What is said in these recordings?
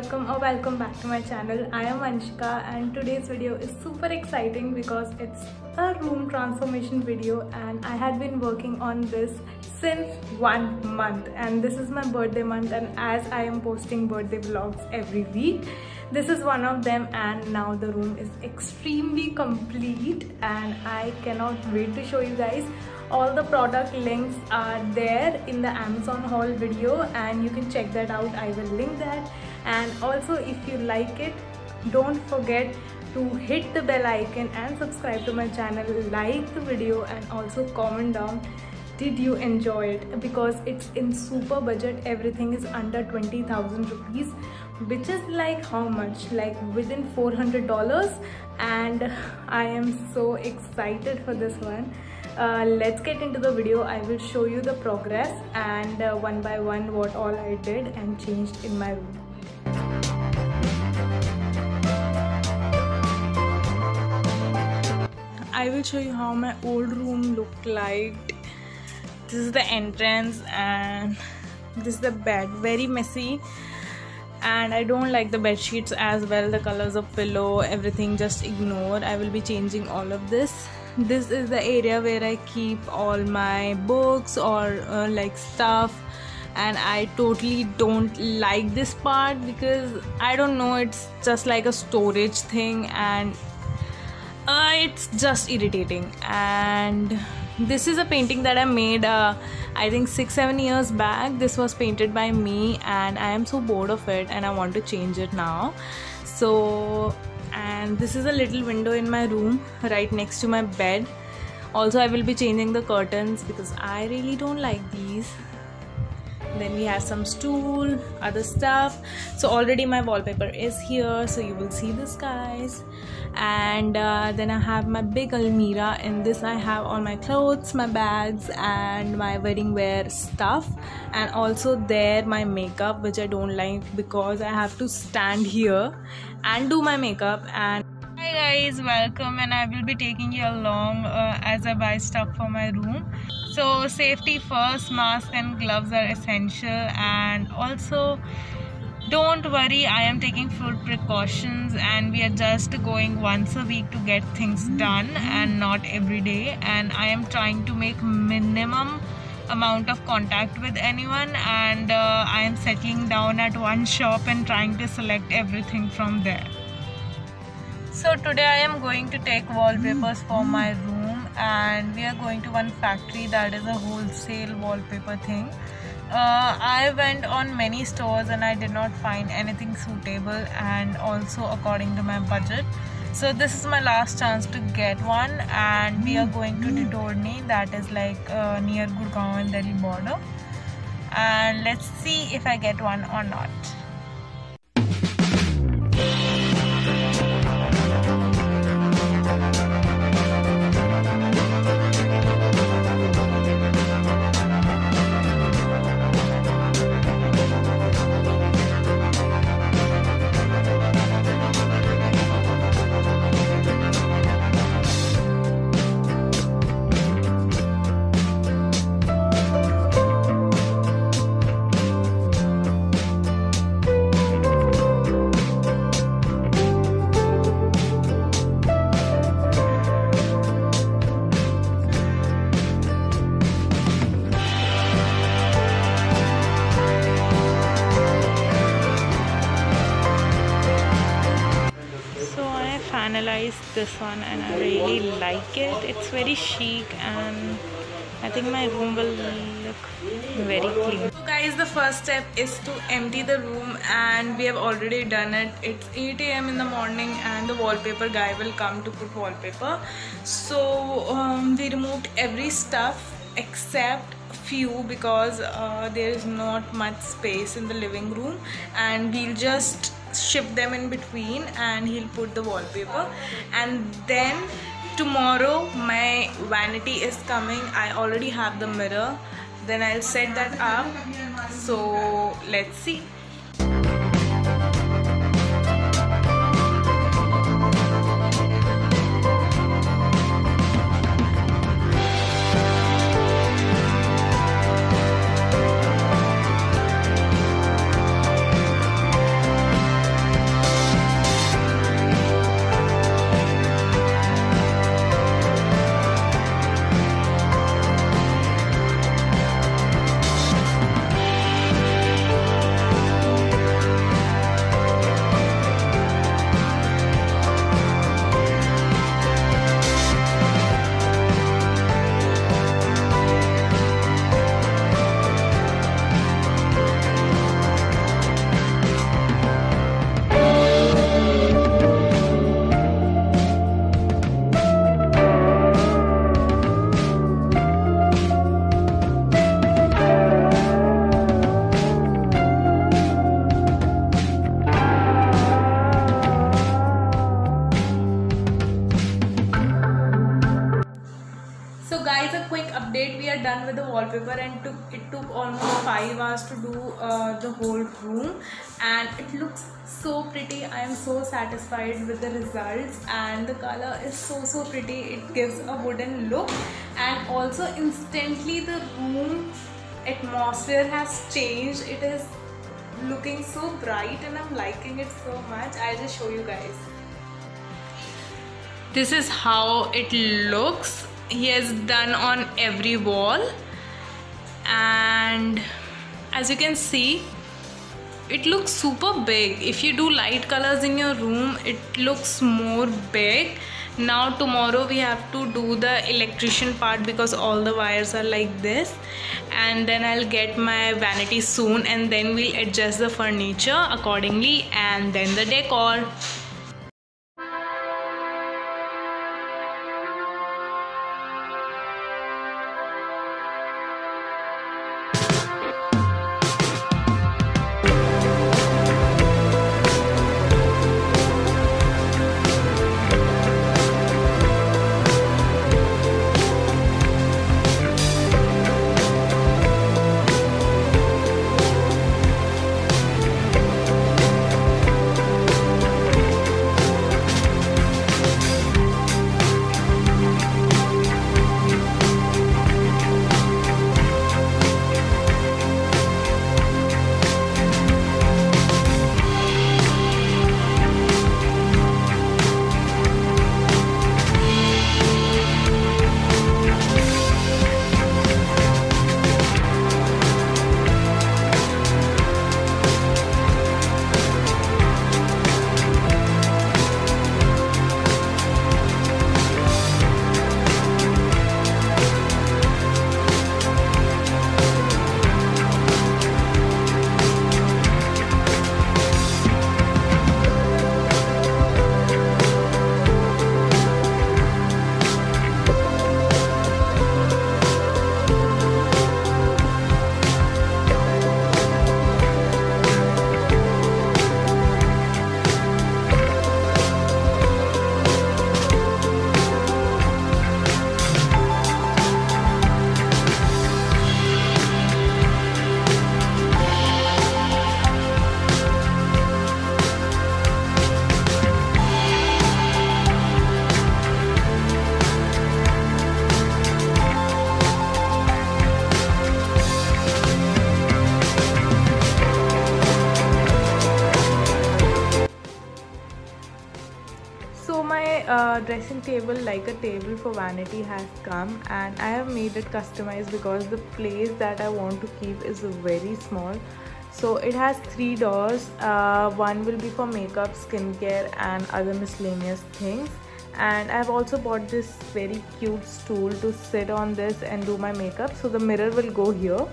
welcome or welcome back to my channel. I am Anshika and today's video is super exciting because it's a room transformation video and I had been working on this since 1 month, and this is my birthday month, and as I am posting birthday vlogs every week, this is one of them. And now the room is extremely complete and I cannot wait to show you guys. All the product links are there in the Amazon haul video and you can check that out. I will link that. And also, if you like it, don't forget to hit the bell icon and subscribe to my channel, like the video, and also comment down did you enjoy it, because it's in super budget. Everything is under 20,000 rupees, which is like how much, like within $400, and I am so excited for this one. Let's get into the video. I will show you the progress and one by one what all I did and changed in my room. I will show you how my old room looked like. This is the entrance and this is the bed. Very messy, and I don't like the bed sheets as well, the colors of pillow, everything, just ignore. I will be changing all of this. This is the area where I keep all my books or like stuff, and I totally don't like this part because I don't know, it's just like a storage thing and it's just irritating. And this is a painting that I made I think 6-7 years back. This was painted by me and I am so bored of it and I want to change it now. So, and this is a little window in my room right next to my bed. Also, I will be changing the curtains because I really don't like these. Then we have some stool, other stuff. So already my wallpaper is here, so you will see this, guys. And then I have my big almirah. In this I have all my clothes, my bags, and my wedding wear stuff, and also there my makeup, which I don't like because I have to stand here and do my makeup. And hi guys, welcome, and I will be taking you along as I buy stuff for my room. So safety first, mask and gloves are essential, and also don't worry, I am taking full precautions and we are just going once a week to get things done and not every day. And I am trying to make minimum amount of contact with anyone, and I am settling down at one shop and trying to select everything from there. So today I am going to take wallpapers for my room, and we are going to one factory that is a wholesale wallpaper thing. I went on many stores and I did not find anything suitable and also according to my budget. So this is my last chance to get one, and we are going to Didorni, that is like near Gurgaon and Delhi border, and let's see if I get one or not. Finalized this one and I really like it. It's very chic and I think my room will look very clean. So guys, the first step is to empty the room, and we have already done it. It's 8 AM in the morning and the wallpaper guy will come to put wallpaper. So we removed every stuff except few because there is not much space in the living room, and we'll just shift them in between and he'll put the wallpaper. And then tomorrow my vanity is coming. I already have the mirror, then I'll set that up. So let's see. it took almost 5 hours to do the whole room, and it looks so pretty. I am so satisfied with the results, and the color is so pretty. It gives a wooden look, and also instantly the room atmosphere has changed. It is looking so bright and I'm liking it so much. I'll just show you guys. This is how it looks. He has done on every wall, and as you can see, it looks super big. If you do light colors in your room, it looks more big. Now tomorrow we have to do the electrician part because all the wires are like this, and then I'll get my vanity soon, and then we'll adjust the furniture accordingly, and then the decor. Dressing table, like a table for vanity, has come, and I have made it customized because the place that I want to keep is very small. So it has 3 doors. One will be for makeup, skincare and other miscellaneous things, and I've also bought this very cute stool to sit on this and do my makeup. So the mirror will go here,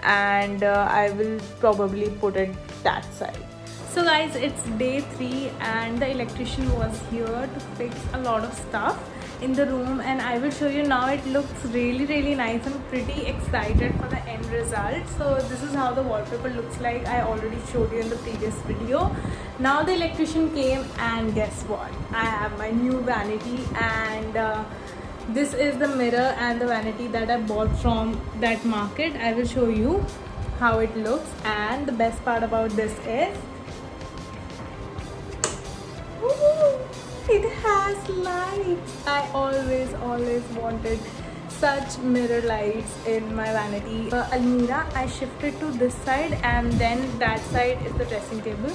and I will probably put it that side. So guys, it's day 3 and the electrician was here to fix a lot of stuff in the room, and I will show you now. It looks really nice. I'm pretty excited for the end result. So this is how the wallpaper looks like. I already showed you in the previous video. Now the electrician came, and guess what? I have my new vanity, and this is the mirror and the vanity that I bought from that market. I will show you how it looks, and the best part about this is it has lights. I always wanted such mirror lights in my vanity. Almirah, I shifted to this side, and then that side is the dressing table.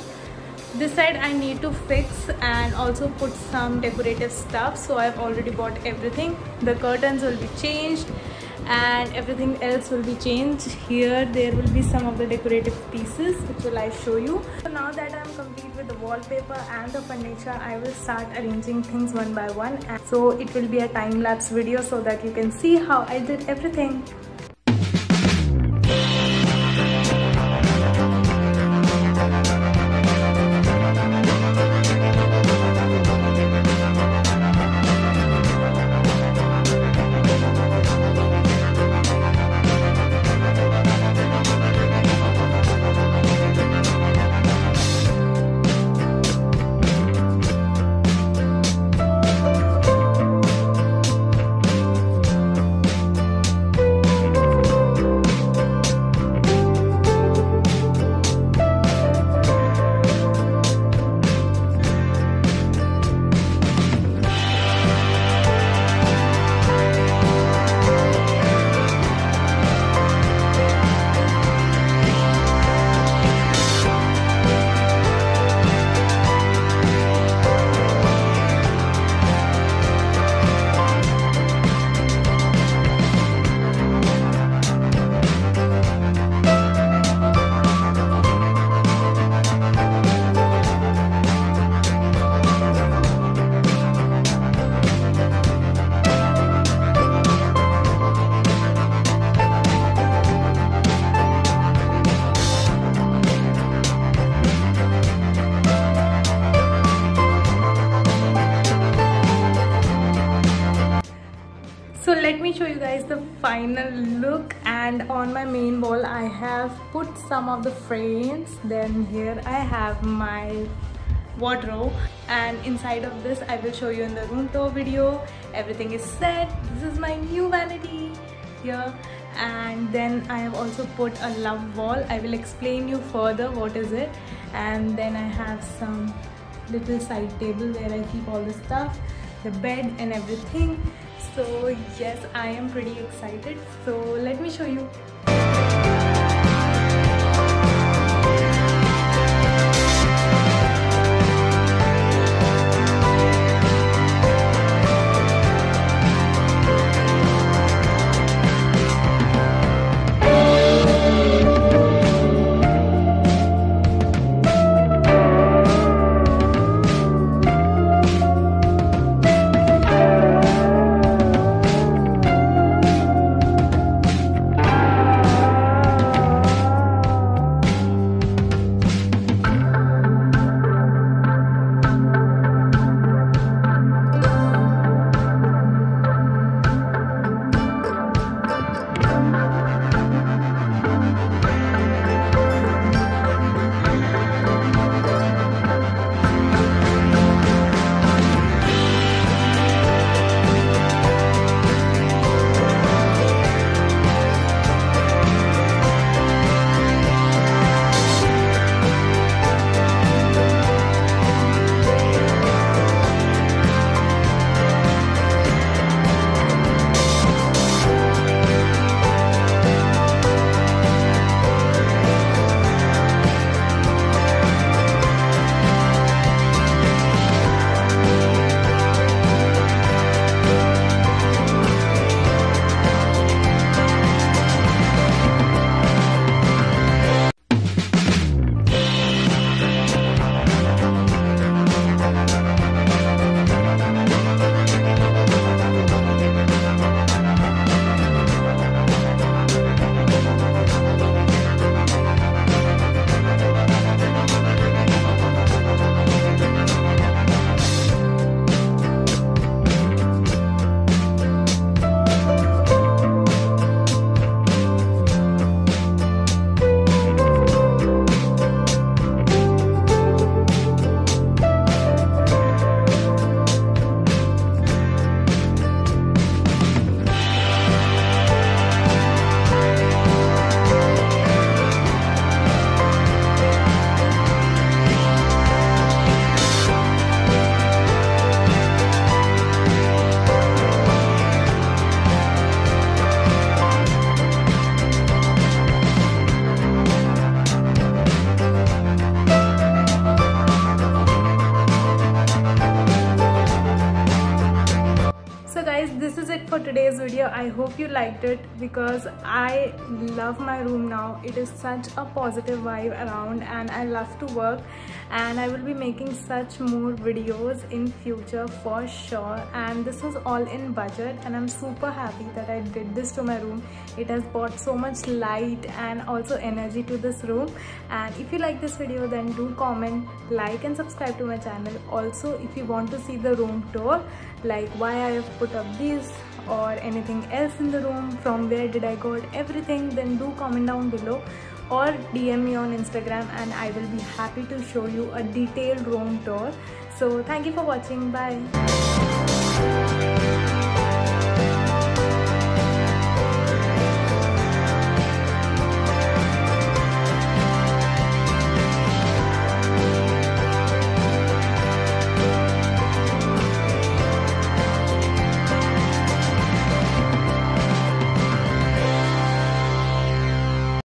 This side I need to fix and also put some decorative stuff, so I've already bought everything. The curtains will be changed and everything else will be changed. Here there will be some of the decorative pieces which will I show you. So now that I'm complete with the wallpaper and the furniture, I will start arranging things one by one, and so it will be a time-lapse video so that you can see how I did everything. guys, the final look, and on my main wall I have put some of the frames. Then here I have my wardrobe, and inside of this I will show you in the room tour video. Everything is set. This is my new vanity here, and then I have also put a love wall. I will explain you further what is it. And then I have some little side table where I keep all the stuff, the bed and everything. So yes, I am pretty excited. So let me show you. This is it for today's video. I hope you liked it because I love my room now. It is such a positive vibe around and I love to work, and I will be making such more videos in future for sure. And this was all in budget, and I'm super happy that I did this to my room. It has brought so much light and also energy to this room. And if you like this video, then do comment, like and subscribe to my channel. Also, if you want to see the room tour, like why I have put up these or anything else in the room, from where did I got everything, then do comment down below or DM me on Instagram, and I will be happy to show you a detailed room tour. So thank you for watching. Bye.